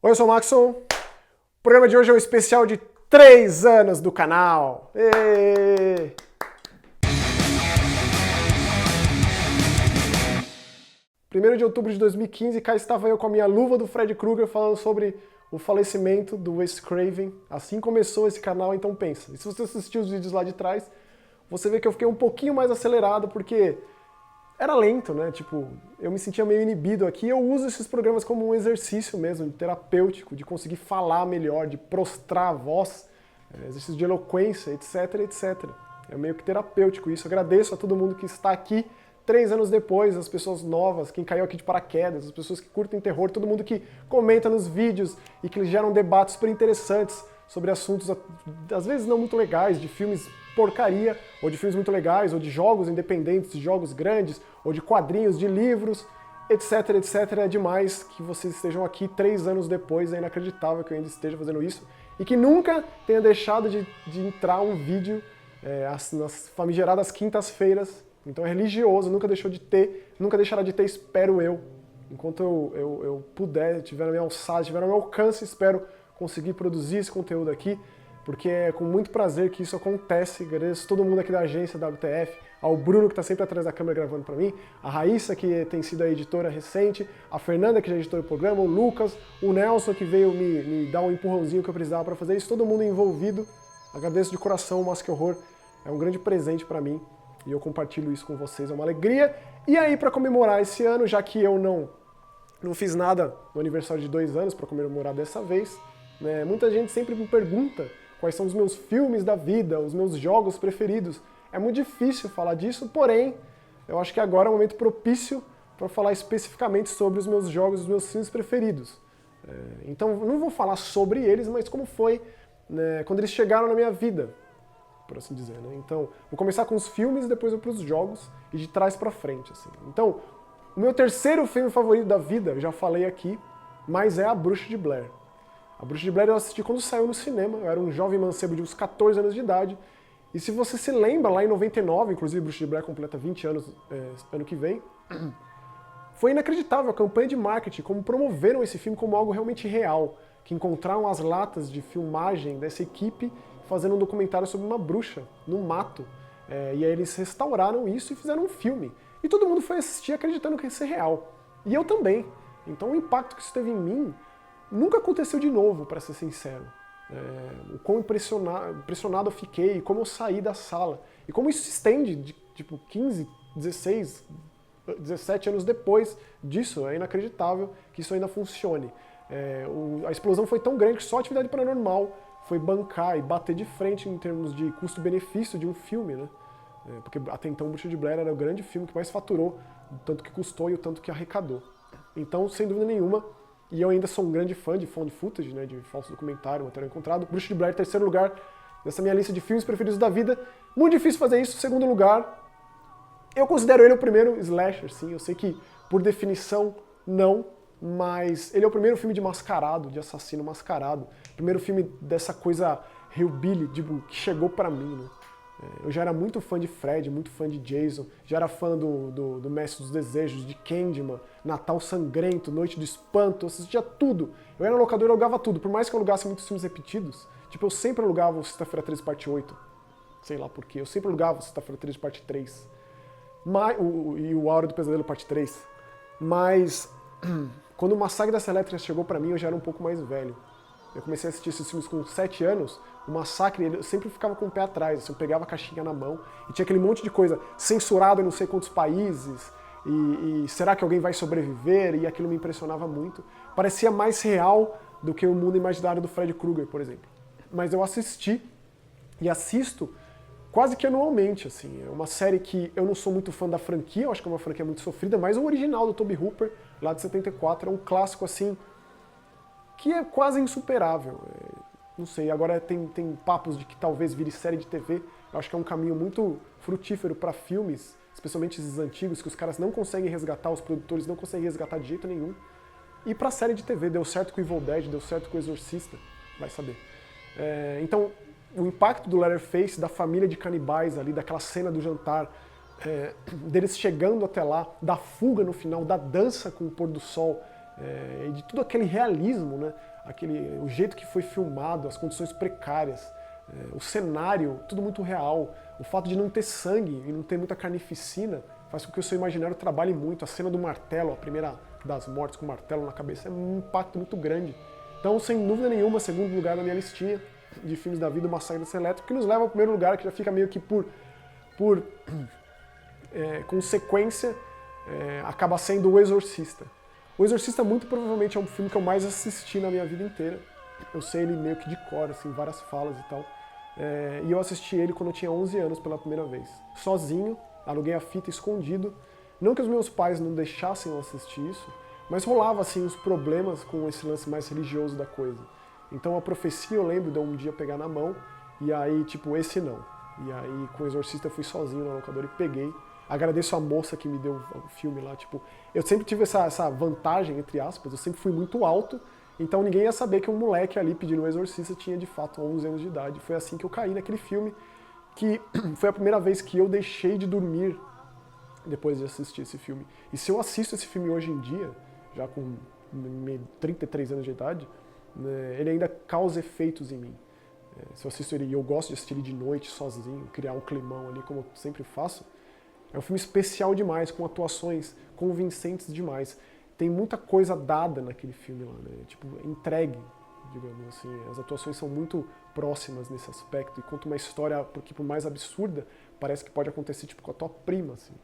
Oi, eu sou o Maxon. O programa de hoje é um especial de 3 anos do canal. Êêê! 1º de outubro de 2015, cá estava eu com a minha luva do Fred Krueger falando sobre o falecimento do Wes Craven. Assim começou esse canal, então pensa. E se você assistiu os vídeos lá de trás, você vê que eu fiquei um pouquinho mais acelerado, porque era lento, né? Tipo, eu me sentia meio inibido aqui. Eu uso esses programas como um exercício mesmo, terapêutico, de conseguir falar melhor, de prostrar a voz, exercício de eloquência, etc, etc. É meio que terapêutico isso. Agradeço a todo mundo que está aqui 3 anos depois, as pessoas novas, quem caiu aqui de paraquedas, as pessoas que curtem terror, todo mundo que comenta nos vídeos e que geram debates super interessantes sobre assuntos, às vezes não muito legais, de filmes porcaria, ou de filmes muito legais, ou de jogos independentes, de jogos grandes, ou de quadrinhos, de livros, etc, etc. É demais que vocês estejam aqui 3 anos depois, é inacreditável que eu ainda esteja fazendo isso, e que nunca tenha deixado de entrar um vídeo nas famigeradas quintas-feiras. Então é religioso, nunca deixou de ter, nunca deixará de ter, espero eu. Enquanto eu puder, tiver na minha alçada, tiver no meu alcance, espero conseguir produzir esse conteúdo aqui, porque é com muito prazer que isso acontece. Agradeço todo mundo aqui da agência da WTF, ao Bruno que está sempre atrás da câmera gravando para mim, a Raíssa que tem sido a editora recente, a Fernanda que já editou o programa, o Lucas, o Nelson que veio me dar um empurrãozinho que eu precisava para fazer isso, todo mundo envolvido. Agradeço de coração, o Mas Que Horror é um grande presente para mim e eu compartilho isso com vocês, é uma alegria. E aí, para comemorar esse ano, já que eu não fiz nada no aniversário de 2 anos para comemorar dessa vez, né, muita gente sempre me pergunta quais são os meus filmes da vida, os meus jogos preferidos. É muito difícil falar disso, porém, eu acho que agora é um momento propício para falar especificamente sobre os meus jogos, os meus filmes preferidos. Então, não vou falar sobre eles, mas como foi, né, quando eles chegaram na minha vida, por assim dizer, né? Então, vou começar com os filmes, depois eu vou para os jogos, e de trás para frente, assim. Então, o meu terceiro filme favorito da vida, eu já falei aqui, mas é A Bruxa de Blair. A Bruxa de Blair eu assisti quando saiu no cinema, eu era um jovem mancebo de uns 14 anos de idade, e se você se lembra, lá em 99, inclusive Bruxa de Blair completa 20 anos ano que vem, foi inacreditável a campanha de marketing, como promoveram esse filme como algo realmente real, que encontraram as latas de filmagem dessa equipe fazendo um documentário sobre uma bruxa no mato, e aí eles restauraram isso e fizeram um filme. E todo mundo foi assistir acreditando que ia ser real. E eu também. Então o impacto que isso teve em mim nunca aconteceu de novo, para ser sincero. O quão impressionado eu fiquei, como eu saí da sala. E como isso se estende de tipo 15, 16, 17 anos depois disso. É inacreditável que isso ainda funcione. A explosão foi tão grande que só a Atividade Paranormal foi bancar e bater de frente em termos de custo-benefício de um filme, né? Porque até então Bruxa de Blair era o grande filme que mais faturou, o tanto que custou e o tanto que arrecadou. Então, sem dúvida nenhuma, e eu ainda sou um grande fã de found footage, né, de falso documentário, material encontrado, Bruxa de Blair, terceiro lugar nessa minha lista de filmes preferidos da vida. Muito difícil fazer isso. Segundo lugar, eu considero ele o primeiro slasher, sim. Eu sei que, por definição, não, mas ele é o primeiro filme de mascarado, de assassino mascarado. Primeiro filme dessa coisa hillbilly, tipo, que chegou pra mim, né? Eu já era muito fã de Fred, muito fã de Jason, já era fã do Mestre dos Desejos, de Candyman, Natal Sangrento, Noite do Espanto, eu assistia tudo. Eu era na locadora e alugava tudo, por mais que eu alugasse muitos filmes repetidos, tipo, eu sempre alugava o Sexta-feira 13 parte 8, sei lá porquê, eu sempre alugava o Sexta-feira 13 parte 3, e o A Hora do Pesadelo parte 3, mas quando o Massacre da Serra Elétrica chegou pra mim, eu já era um pouco mais velho. Eu comecei a assistir esses filmes com 7 anos, o Massacre, eu sempre ficava com o pé atrás, assim, eu pegava a caixinha na mão e tinha aquele monte de coisa censurada em não sei quantos países, e será que alguém vai sobreviver? E aquilo me impressionava muito. Parecia mais real do que o mundo imaginário do Fred Krueger, por exemplo. Mas eu assisti e assisto quase que anualmente, assim. É uma série que eu não sou muito fã da franquia, eu acho que é uma franquia muito sofrida, mas o original do Tobe Hooper, lá de 74, é um clássico, assim, que é quase insuperável. Não sei, agora tem papos de que talvez vire série de TV. Eu acho que é um caminho muito frutífero para filmes, especialmente esses antigos, que os caras não conseguem resgatar, os produtores não conseguem resgatar de jeito nenhum. E para série de TV, deu certo com Evil Dead, deu certo com o Exorcista, vai saber. Então, o impacto do Leatherface, da família de canibais ali, daquela cena do jantar, deles chegando até lá, da fuga no final, da dança com o pôr do sol, e de tudo aquele realismo, né? O jeito que foi filmado, as condições precárias, o cenário, tudo muito real. O fato de não ter sangue e não ter muita carnificina faz com que o seu imaginário trabalhe muito. A cena do martelo, a primeira das mortes com o martelo na cabeça, é um impacto muito grande. Então, sem dúvida nenhuma, segundo lugar na minha listinha de filmes da vida, o Massacre da Serra Elétrica, que nos leva ao primeiro lugar, que já fica meio que por consequência, acaba sendo O Exorcista. O Exorcista, muito provavelmente, é um filme que eu mais assisti na minha vida inteira. Eu sei ele meio que de cor, assim, várias falas e tal. E eu assisti ele quando eu tinha 11 anos pela primeira vez. Sozinho, aluguei a fita escondido. Não que os meus pais não deixassem eu assistir isso, mas rolava, assim, os problemas com esse lance mais religioso da coisa. Então a profecia, eu lembro de um dia pegar na mão, e aí, tipo, esse não. E aí, com o Exorcista, eu fui sozinho na locadora e peguei. Agradeço a moça que me deu o filme lá, tipo... Eu sempre tive essa vantagem, entre aspas, eu sempre fui muito alto, então ninguém ia saber que um moleque ali pedindo o Exorcista tinha, de fato, 11 anos de idade. Foi assim que eu caí naquele filme, que foi a primeira vez que eu deixei de dormir depois de assistir esse filme. E se eu assisto esse filme hoje em dia, já com 33 anos de idade, né, ele ainda causa efeitos em mim. Se eu assisto ele e eu gosto de assistir ele de noite, sozinho, criar um climão ali, como eu sempre faço, é um filme especial demais, com atuações convincentes demais. Tem muita coisa dada naquele filme lá, né? Tipo, entregue, digamos assim. As atuações são muito próximas nesse aspecto, e conta uma história, porque por mais absurda, parece que pode acontecer tipo com a tua prima, assim.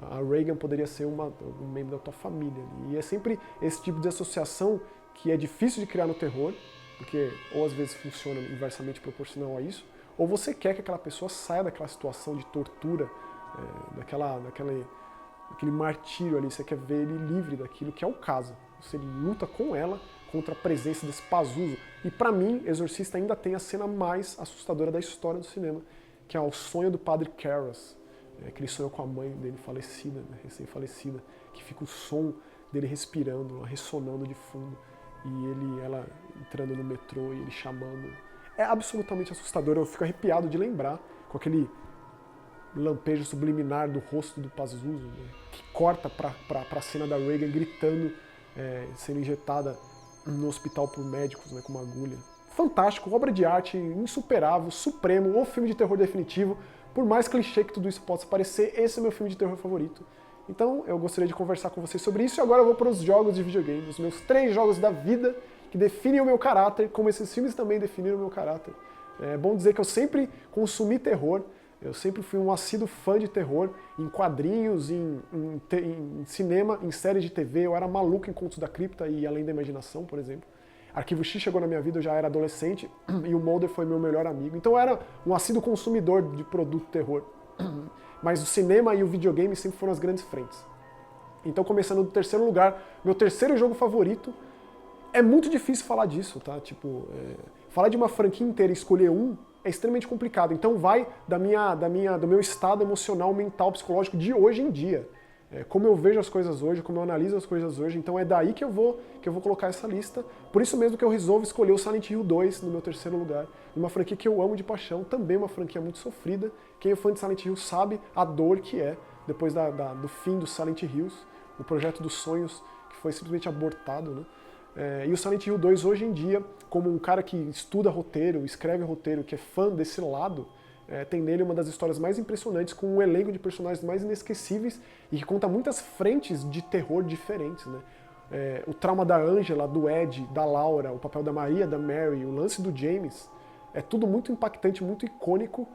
A Reagan poderia ser um membro da tua família. E é sempre esse tipo de associação que é difícil de criar no terror, porque ou às vezes funciona inversamente proporcional a isso, ou você quer que aquela pessoa saia daquela situação de tortura, daquele martírio ali, você quer ver ele livre daquilo, que é o caso. Você luta com ela contra a presença desse Pazuzu. E pra mim, Exorcista ainda tem a cena mais assustadora da história do cinema, que é o sonho do padre Karras, que ele sonhou com a mãe dele falecida, né, recém-falecida, que fica o som dele respirando, ressonando de fundo, e ela entrando no metrô e ele chamando. É absolutamente assustador, eu fico arrepiado de lembrar, com aquele lampejo subliminar do rosto do Pazuzu, né, que corta pra cena da Reagan gritando, sendo injetada no hospital por médicos, né, com uma agulha. Fantástico, obra de arte, insuperável, supremo, o filme de terror definitivo. Por mais clichê que tudo isso possa parecer, esse é o meu filme de terror favorito. Então eu gostaria de conversar com vocês sobre isso, e agora eu vou para os jogos de videogame, os meus 3 jogos da vida que definem o meu caráter, como esses filmes também definiram o meu caráter. É bom dizer que eu sempre consumi terror, eu sempre fui um assíduo fã de terror, em quadrinhos, em cinema, em séries de TV, eu era maluco em Contos da Cripta e Além da Imaginação, por exemplo. Arquivo X chegou na minha vida, eu já era adolescente, e o Mulder foi meu melhor amigo. Então eu era um assíduo consumidor de produto terror. Mas o cinema e o videogame sempre foram as grandes frentes. Então, começando do terceiro lugar, meu terceiro jogo favorito, é muito difícil falar disso, tá? Tipo, falar de uma franquia inteira e escolher um é extremamente complicado. Então vai do meu estado emocional, mental, psicológico de hoje em dia. Como eu vejo as coisas hoje, como eu analiso as coisas hoje, então é daí que eu vou colocar essa lista. Por isso mesmo que eu resolvo escolher o Silent Hill 2 no meu terceiro lugar, uma franquia que eu amo de paixão, também uma franquia muito sofrida. Quem é fã de Silent Hill sabe a dor que é, depois do fim dos Silent Hills, o projeto dos sonhos, que foi simplesmente abortado, né? E o Silent Hill 2 hoje em dia, como um cara que estuda roteiro, escreve roteiro, que é fã desse lado, tem nele uma das histórias mais impressionantes, com um elenco de personagens mais inesquecíveis e que conta muitas frentes de terror diferentes, né? O trauma da Angela, do Ed, da Laura, o papel da Maria, da Mary, o lance do James, é tudo muito impactante, muito icônico,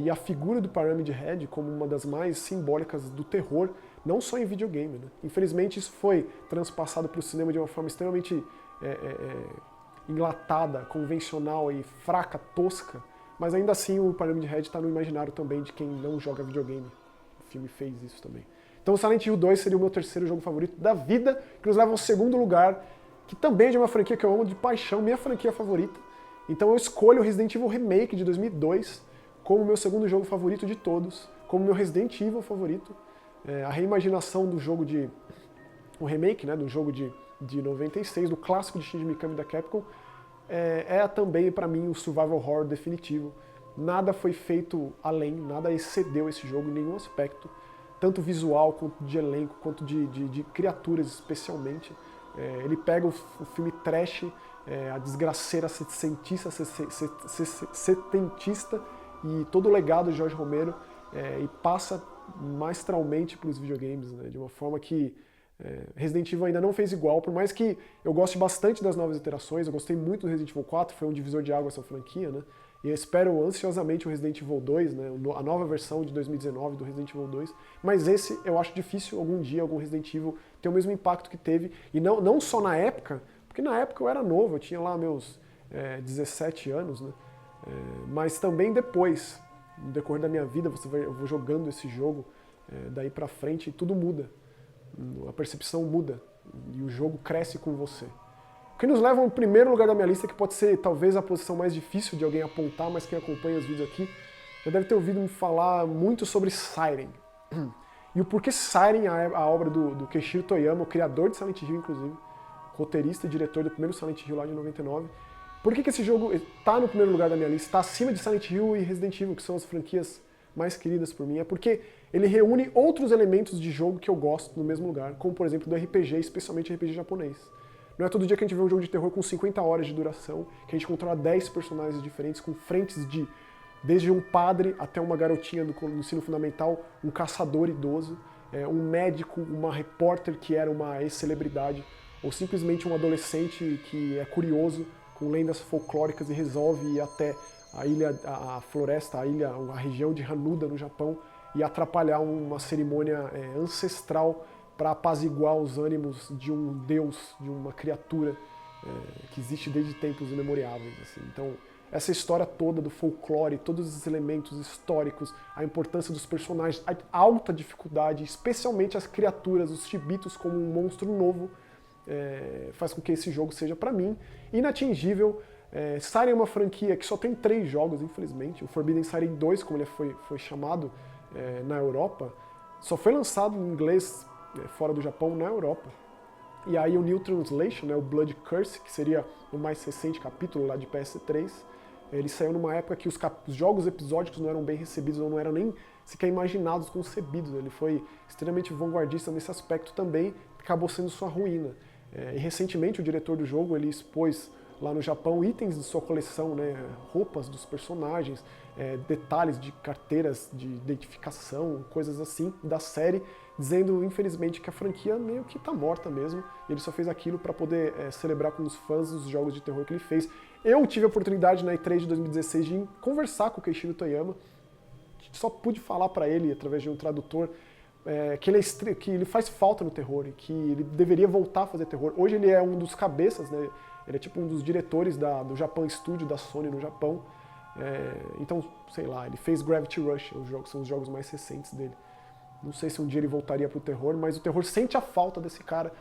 e a figura do Pyramid Head como uma das mais simbólicas do terror, não só em videogame, né? Infelizmente isso foi transpassado para o cinema de uma forma extremamente enlatada, convencional e fraca, tosca, mas ainda assim o Pyramid Head está no imaginário também de quem não joga videogame. O filme fez isso também. Então o Silent Hill 2 seria o meu terceiro jogo favorito da vida, que nos leva ao segundo lugar, que também é de uma franquia que eu amo de paixão, minha franquia favorita. Então eu escolho o Resident Evil Remake de 2002 como meu segundo jogo favorito de todos, como meu Resident Evil favorito. A reimaginação do jogo o remake, né, do jogo de 96, do clássico de Shinji Mikami da Capcom, também para mim o survival horror definitivo. Nada foi feito além, nada excedeu esse jogo em nenhum aspecto, tanto visual, quanto de elenco, quanto de criaturas especialmente. Ele pega o filme trash, a desgraceira setentista e todo o legado de Jorge Romero e passa maestralmente para os videogames, né, de uma forma que Resident Evil ainda não fez igual, por mais que eu goste bastante das novas iterações, eu gostei muito do Resident Evil 4, foi um divisor de água essa franquia, né? E eu espero ansiosamente o Resident Evil 2, né, a nova versão de 2019 do Resident Evil 2, mas esse eu acho difícil algum dia algum Resident Evil ter o mesmo impacto que teve, e não só na época, porque na época eu era novo, eu tinha lá meus 17 anos, né? Mas também depois, no decorrer da minha vida, eu vou jogando esse jogo daí pra frente e tudo muda. A percepção muda e o jogo cresce com você. O que nos leva ao primeiro lugar da minha lista, que pode ser talvez a posição mais difícil de alguém apontar, mas quem acompanha os vídeos aqui já deve ter ouvido me falar muito sobre Siren. E o porquê Siren, a obra do Keishiro Toyama, o criador de Silent Hill, inclusive, roteirista e diretor do primeiro Silent Hill lá de 99. Por que esse jogo está no primeiro lugar da minha lista, está acima de Silent Hill e Resident Evil, que são as franquias mais queridas por mim? É porque ele reúne outros elementos de jogo que eu gosto no mesmo lugar, como por exemplo do RPG, especialmente RPG japonês. Não é todo dia que a gente vê um jogo de terror com 50 horas de duração, que a gente controla 10 personagens diferentes, com frentes desde um padre até uma garotinha do ensino fundamental, um caçador idoso, um médico, uma repórter que era uma ex-celebridade, ou simplesmente um adolescente que é curioso, com lendas folclóricas e resolve ir até a ilha, a floresta, a região de Hanuda, no Japão, e atrapalhar uma cerimônia ancestral para apaziguar os ânimos de um deus, de uma criatura que existe desde tempos imemoriáveis. Assim. Então, essa história toda do folclore, todos os elementos históricos, a importância dos personagens, a alta dificuldade, especialmente as criaturas, os chibitos como um monstro novo, faz com que esse jogo seja, para mim, inatingível. Siren é uma franquia que só tem 3 jogos, infelizmente. O Forbidden Siren 2, como ele foi chamado na Europa, só foi lançado em inglês fora do Japão, na Europa. E aí o New Translation, o Blood Curse, que seria o mais recente capítulo lá de PS3, ele saiu numa época que os jogos episódicos não eram bem recebidos, ou não eram nem sequer imaginados, concebidos. Ele foi extremamente vanguardista nesse aspecto também, acabou sendo sua ruína. E recentemente o diretor do jogo ele expôs lá no Japão itens de sua coleção, roupas dos personagens, detalhes de carteiras de identificação, coisas assim da série, dizendo infelizmente que a franquia meio que tá morta mesmo, e ele só fez aquilo para poder celebrar com os fãs os jogos de terror que ele fez. Eu tive a oportunidade na E3 de 2016 de conversar com o Keishiro Toyama, só pude falar para ele através de um tradutor que ele faz falta no terror e que ele deveria voltar a fazer terror. Hoje ele é um dos cabeças, né? Ele é tipo um dos diretores do Japan Studio, da Sony no Japão. Então, sei lá, ele fez Gravity Rush, são os jogos mais recentes dele. Não sei se um dia ele voltaria pro terror, mas o terror sente a falta desse cara.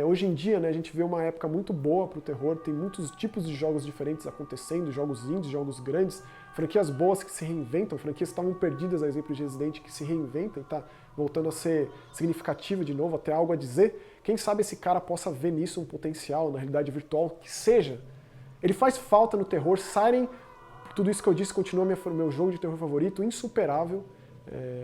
Hoje em dia, né, a gente vê uma época muito boa pro terror, tem muitos tipos de jogos diferentes acontecendo, jogos indies, jogos grandes, franquias boas que se reinventam, franquias que estavam perdidas, a exemplo de Resident, que se reinventam e tá voltando a ser significativa de novo, até algo a dizer. Quem sabe esse cara possa ver nisso um potencial, na realidade virtual, que seja. Ele faz falta no terror. Siren, tudo isso que eu disse, continua meu jogo de terror favorito, insuperável.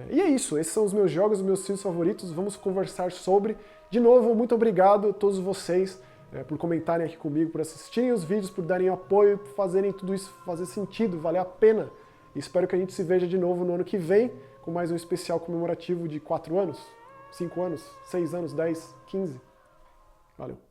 E é isso, esses são os meus jogos, os meus filmes favoritos, vamos conversar sobre. De novo, muito obrigado a todos vocês por comentarem aqui comigo, por assistirem os vídeos, por darem apoio, por fazerem tudo isso fazer sentido, valer a pena. E espero que a gente se veja de novo no ano que vem, com mais um especial comemorativo de 4 anos, 5 anos, 6 anos, 10, 15. Valeu!